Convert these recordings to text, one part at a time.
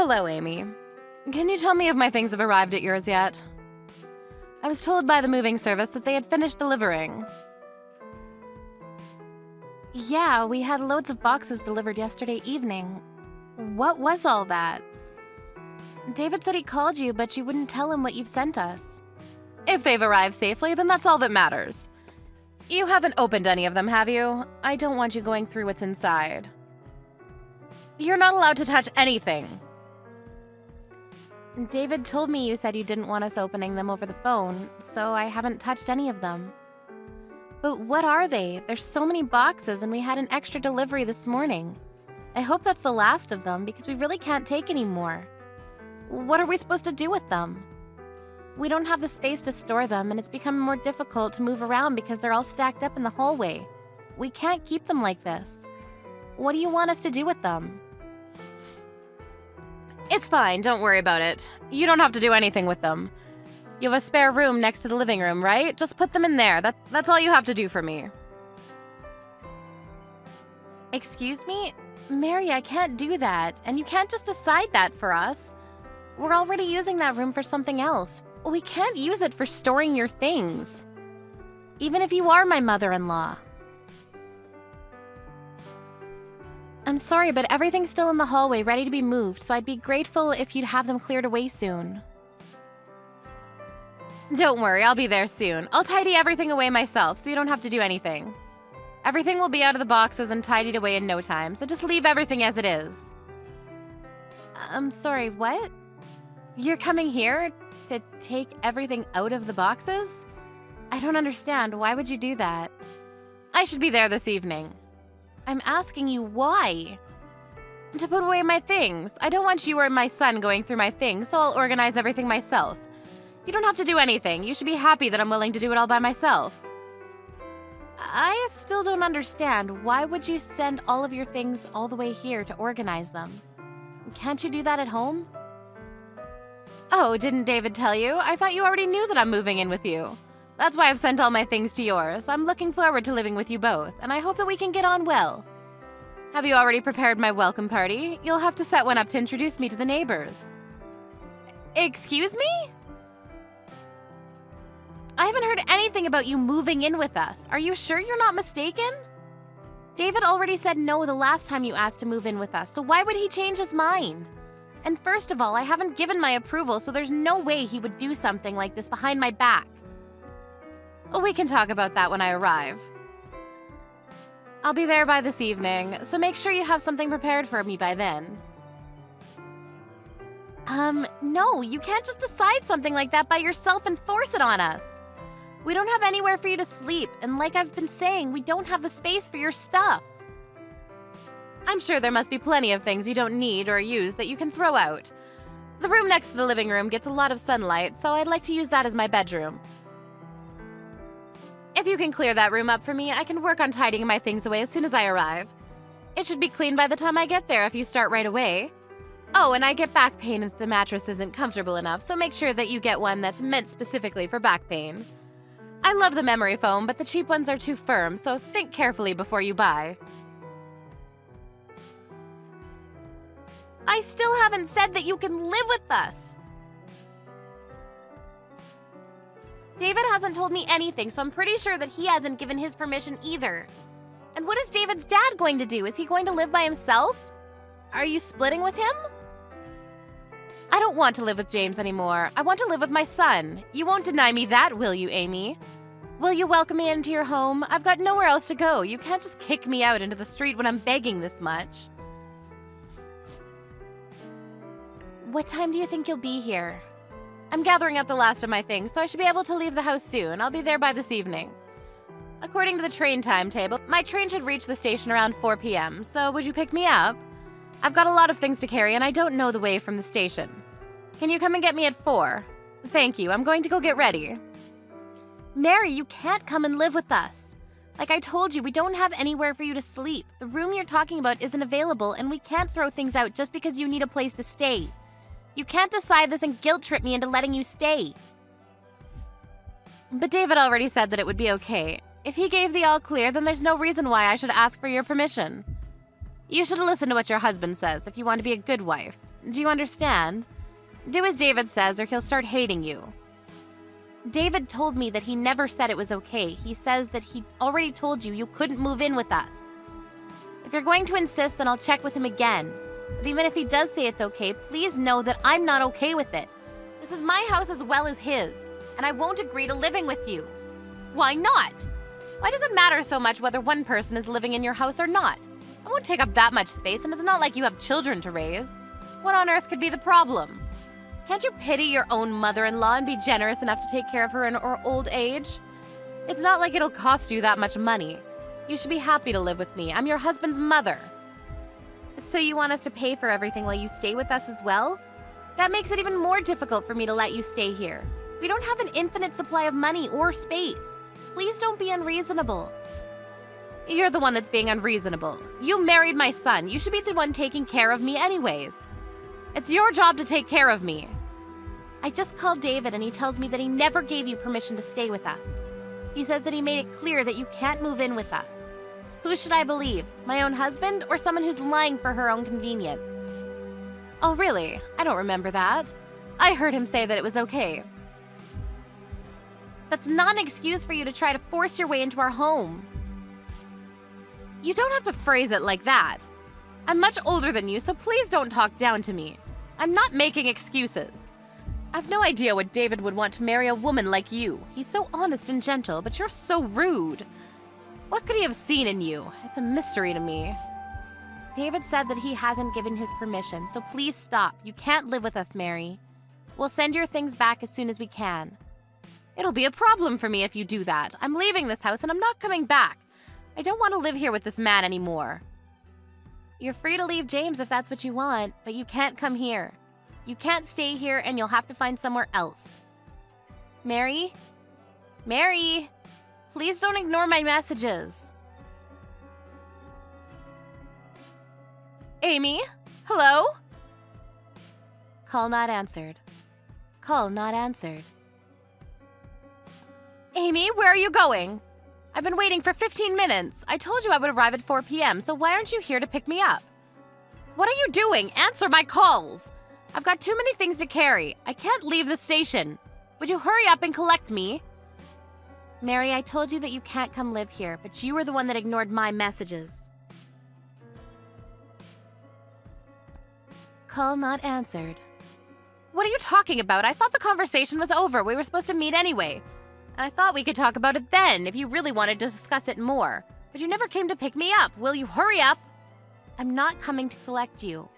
Hello, Amy. Can you tell me if my things have arrived at yours yet? I was told by the moving service that they had finished delivering. Yeah, we had loads of boxes delivered yesterday evening. What was all that? David said he called you, but you wouldn't tell him what you've sent us. If they've arrived safely, then that's all that matters. You haven't opened any of them, have you? I don't want you going through what's inside. You're not allowed to touch anything. David told me you said you didn't want us opening them over the phone, so I haven't touched any of them. But what are they? There's so many boxes, and we had an extra delivery this morning. I hope that's the last of them, because we really can't take any more. What are we supposed to do with them? We don't have the space to store them, and it's become more difficult to move around because they're all stacked up in the hallway. We can't keep them like this. What do you want us to do with them? It's fine, don't worry about it. You don't have to do anything with them. You have a spare room next to the living room, right? Just put them in there. That's all you have to do for me. Excuse me? Mary, I can't do that, and you can't just decide that for us. We're already using that room for something else. We can't use it for storing your things. Even if you are my mother-in-law. I'm sorry, but everything's still in the hallway ready to be moved, so I'd be grateful if you'd have them cleared away soon. Don't worry, I'll be there soon. I'll tidy everything away myself, so you don't have to do anything. Everything will be out of the boxes and tidied away in no time, so just leave everything as it is. I'm sorry, what? You're coming here to take everything out of the boxes? I don't understand. Why would you do that? I should be there this evening. I'm asking you why? To put away my things. I don't want you or my son going through my things, so I'll organize everything myself. You don't have to do anything. You should be happy that I'm willing to do it all by myself. I still don't understand. Why would you send all of your things all the way here to organize them? Can't you do that at home? Oh, didn't David tell you? I thought you already knew that I'm moving in with you. That's why I've sent all my things to yours. I'm looking forward to living with you both, and I hope that we can get on well. Have you already prepared my welcome party? You'll have to set one up to introduce me to the neighbors. Excuse me? I haven't heard anything about you moving in with us. Are you sure you're not mistaken? David already said no the last time you asked to move in with us, so why would he change his mind? And first of all, I haven't given my approval, so there's no way he would do something like this behind my back. We can talk about that when I arrive. I'll be there by this evening, so make sure you have something prepared for me by then. No, you can't just decide something like that by yourself and force it on us. We don't have anywhere for you to sleep, and like I've been saying, we don't have the space for your stuff. I'm sure there must be plenty of things you don't need or use that you can throw out. The room next to the living room gets a lot of sunlight, so I'd like to use that as my bedroom. If you can clear that room up for me, I can work on tidying my things away as soon as I arrive. It should be clean by the time I get there if you start right away. Oh, and I get back pain if the mattress isn't comfortable enough, so make sure that you get one that's meant specifically for back pain. I love the memory foam, but the cheap ones are too firm, so think carefully before you buy. I still haven't said that you can live with us. David hasn't told me anything, so I'm pretty sure that he hasn't given his permission either. And what is David's dad going to do? Is he going to live by himself? Are you splitting with him? I don't want to live with James anymore. I want to live with my son. You won't deny me that, will you, Amy? Will you welcome me into your home? I've got nowhere else to go. You can't just kick me out into the street when I'm begging this much. What time do you think you'll be here? I'm gathering up the last of my things, so I should be able to leave the house soon. I'll be there by this evening. According to the train timetable, my train should reach the station around 4 p.m., so would you pick me up? I've got a lot of things to carry, and I don't know the way from the station. Can you come and get me at 4? Thank you. I'm going to go get ready. Mary, you can't come and live with us. Like I told you, we don't have anywhere for you to sleep. The room you're talking about isn't available, and we can't throw things out just because you need a place to stay. You can't decide this and guilt-trip me into letting you stay. But David already said that it would be okay. If he gave the all clear, then there's no reason why I should ask for your permission. You should listen to what your husband says if you want to be a good wife. Do you understand? Do as David says or he'll start hating you. David told me that he never said it was okay. He says that he already told you you couldn't move in with us. If you're going to insist, then I'll check with him again. But even if he does say it's okay, please know that I'm not okay with it. This is my house as well as his, and I won't agree to living with you. Why not? Why does it matter so much whether one person is living in your house or not? I won't take up that much space, and it's not like you have children to raise. What on earth could be the problem? Can't you pity your own mother-in-law and be generous enough to take care of her in her old age? It's not like it'll cost you that much money. You should be happy to live with me. I'm your husband's mother. So you want us to pay for everything while you stay with us as well? That makes it even more difficult for me to let you stay here. We don't have an infinite supply of money or space. Please don't be unreasonable. You're the one that's being unreasonable. You married my son. You should be the one taking care of me anyways. It's your job to take care of me. I just called David and he tells me that he never gave you permission to stay with us. He says that he made it clear that you can't move in with us. Who should I believe? My own husband or someone who's lying for her own convenience? Oh, really? I don't remember that. I heard him say that it was okay. That's not an excuse for you to try to force your way into our home. You don't have to phrase it like that. I'm much older than you, so please don't talk down to me. I'm not making excuses. I've no idea what David would want to marry a woman like you. He's so honest and gentle, but you're so rude. What could he have seen in you? It's a mystery to me. David said that he hasn't given his permission, so please stop. You can't live with us, Mary. We'll send your things back as soon as we can. It'll be a problem for me if you do that. I'm leaving this house and I'm not coming back. I don't want to live here with this man anymore. You're free to leave James if that's what you want, but you can't come here. You can't stay here and you'll have to find somewhere else. Mary? Mary? Please don't ignore my messages. Amy? Hello? Call not answered. Call not answered. Amy, where are you going? I've been waiting for 15 minutes. I told you I would arrive at 4 p.m., so why aren't you here to pick me up? What are you doing? Answer my calls. I've got too many things to carry. I can't leave the station. Would you hurry up and collect me? Mary, I told you that you can't come live here, but you were the one that ignored my messages. Call not answered. What are you talking about? I thought the conversation was over. We were supposed to meet anyway. And I thought we could talk about it then, if you really wanted to discuss it more. But you never came to pick me up. Will you hurry up? I'm not coming to collect you.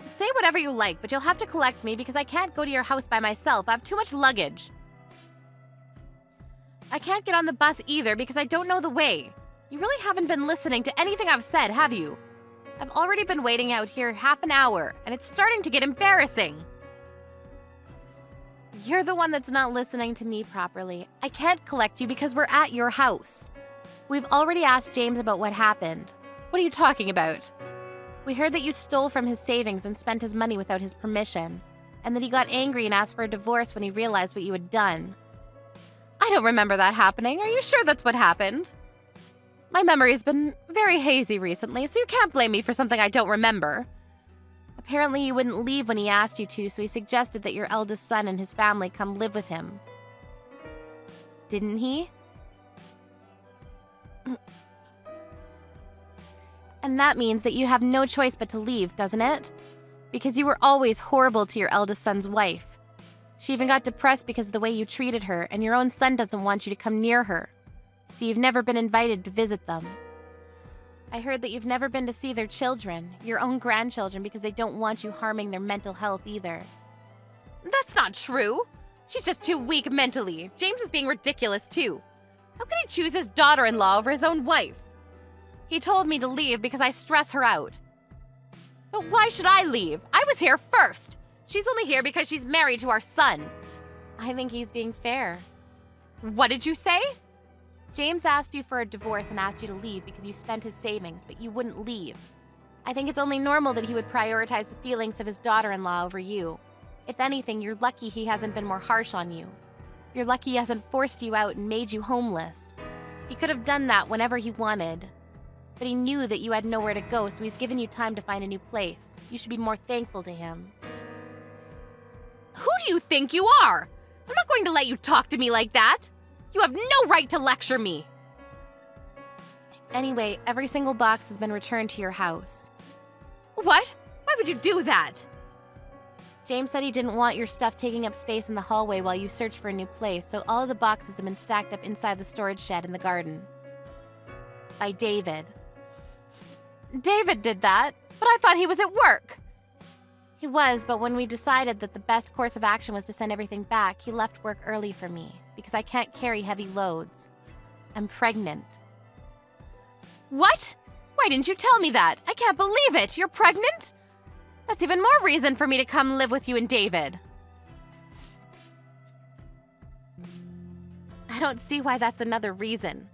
Say whatever you like, but you'll have to collect me because I can't go to your house by myself. I have too much luggage. I can't get on the bus either because I don't know the way. You really haven't been listening to anything I've said, have you? I've already been waiting out here half an hour, and it's starting to get embarrassing. You're the one that's not listening to me properly. I can't collect you because we're at your house. We've already asked James about what happened. What are you talking about? We heard that you stole from his savings and spent his money without his permission, and that he got angry and asked for a divorce when he realized what you had done. I don't remember that happening. Are you sure that's what happened? My memory's been very hazy recently, so you can't blame me for something I don't remember. Apparently you wouldn't leave when he asked you to, so he suggested that your eldest son and his family come live with him. Didn't he? And that means that you have no choice but to leave, doesn't it? Because you were always horrible to your eldest son's wife. She even got depressed because of the way you treated her, and your own son doesn't want you to come near her. So you've never been invited to visit them. I heard that you've never been to see their children, your own grandchildren, because they don't want you harming their mental health either. That's not true. She's just too weak mentally. James is being ridiculous too. How can he choose his daughter-in-law over his own wife? He told me to leave because I stress her out. But why should I leave? I was here first. She's only here because she's married to our son. I think he's being fair. What did you say? James asked you for a divorce and asked you to leave because you spent his savings, but you wouldn't leave. I think it's only normal that he would prioritize the feelings of his daughter-in-law over you. If anything, you're lucky he hasn't been more harsh on you. You're lucky he hasn't forced you out and made you homeless. He could have done that whenever he wanted. but he knew that you had nowhere to go, so he's given you time to find a new place. You should be more thankful to him. Who do you think you are? I'm not going to let you talk to me like that. You have no right to lecture me. Anyway, every single box has been returned to your house. What? Why would you do that? James said he didn't want your stuff taking up space in the hallway while you searched for a new place, so all of the boxes have been stacked up inside the storage shed in the garden. By David. David did that, but I thought he was at work. He was, but when we decided that the best course of action was to send everything back, he left work early for me, because I can't carry heavy loads. I'm pregnant. What? Why didn't you tell me that? I can't believe it! You're pregnant? That's even more reason for me to come live with you and David. I don't see why that's another reason.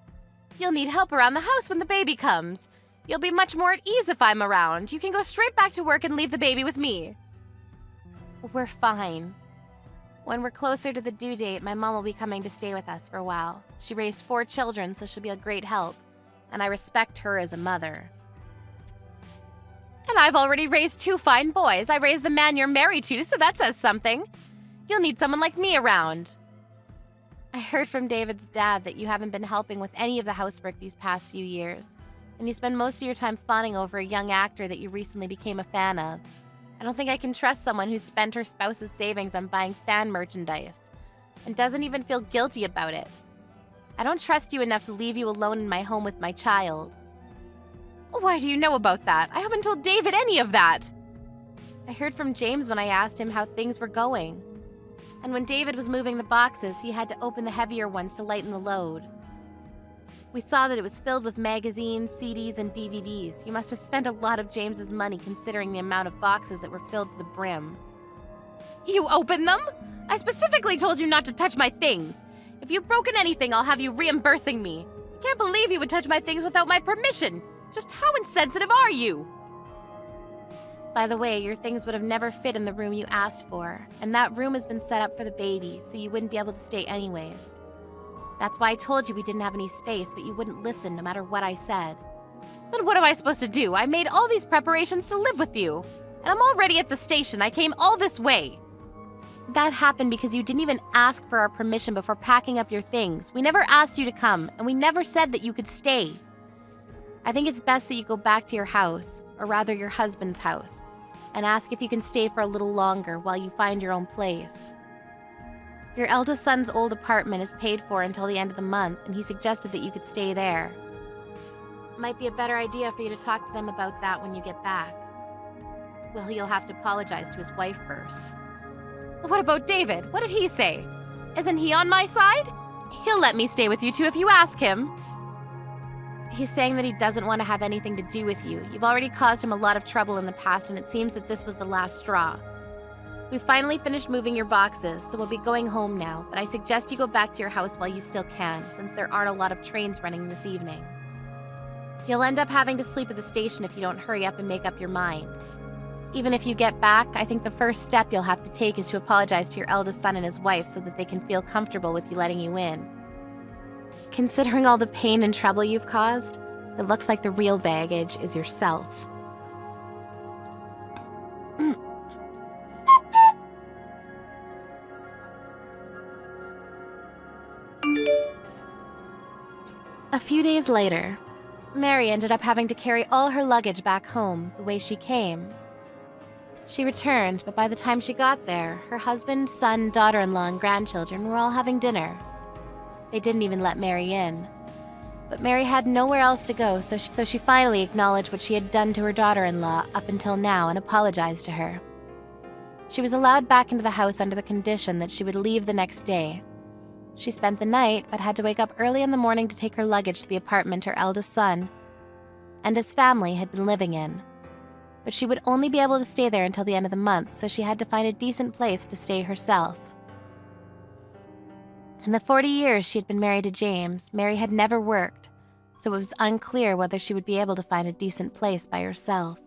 You'll need help around the house when the baby comes. You'll be much more at ease if I'm around. You can go straight back to work and leave the baby with me. We're fine. When we're closer to the due date, my mom will be coming to stay with us for a while. She raised 4 children, so she'll be a great help. And I respect her as a mother. And I've already raised 2 fine boys. I raised the man you're married to, so that says something. You'll need someone like me around. I heard from David's dad that you haven't been helping with any of the housework these past few years, and you spend most of your time fawning over a young actor that you recently became a fan of. I don't think I can trust someone who's spent her spouse's savings on buying fan merchandise, and doesn't even feel guilty about it. I don't trust you enough to leave you alone in my home with my child. Why do you know about that? I haven't told David any of that. I heard from James when I asked him how things were going. And when David was moving the boxes, he had to open the heavier ones to lighten the load. We saw that it was filled with magazines, CDs, and DVDs. You must have spent a lot of James's money considering the amount of boxes that were filled to the brim. You opened them? I specifically told you not to touch my things. If you've broken anything, I'll have you reimbursing me. I can't believe you would touch my things without my permission. Just how insensitive are you? By the way, your things would have never fit in the room you asked for, and that room has been set up for the baby, so you wouldn't be able to stay anyways. That's why I told you we didn't have any space, but you wouldn't listen no matter what I said. Then what am I supposed to do? I made all these preparations to live with you, and I'm already at the station. I came all this way. That happened because you didn't even ask for our permission before packing up your things. We never asked you to come, and we never said that you could stay. I think it's best that you go back to your house, or rather your husband's house, and ask if you can stay for a little longer while you find your own place. Your eldest son's old apartment is paid for until the end of the month, and he suggested that you could stay there. Might be a better idea for you to talk to them about that when you get back. Well, you'll have to apologize to his wife first. What about David? What did he say? Isn't he on my side? He'll let me stay with you two if you ask him. He's saying that he doesn't want to have anything to do with you. You've already caused him a lot of trouble in the past, and it seems that this was the last straw. We finally finished moving your boxes, so we'll be going home now, but I suggest you go back to your house while you still can, since there aren't a lot of trains running this evening. You'll end up having to sleep at the station if you don't hurry up and make up your mind. Even if you get back, I think the first step you'll have to take is to apologize to your eldest son and his wife so that they can feel comfortable with you letting you in. Considering all the pain and trouble you've caused, it looks like the real baggage is yourself. A few days later, Mary ended up having to carry all her luggage back home the way she came. She returned, but by the time she got there, her husband, son, daughter-in-law, and grandchildren were all having dinner. They didn't even let Mary in. But Mary had nowhere else to go, so she finally acknowledged what she had done to her daughter-in-law up until now and apologized to her. She was allowed back into the house under the condition that she would leave the next day. She spent the night, but had to wake up early in the morning to take her luggage to the apartment her eldest son and his family had been living in. But she would only be able to stay there until the end of the month, so she had to find a decent place to stay herself. In the 40 years she had been married to James, Mary had never worked, so it was unclear whether she would be able to find a decent place by herself.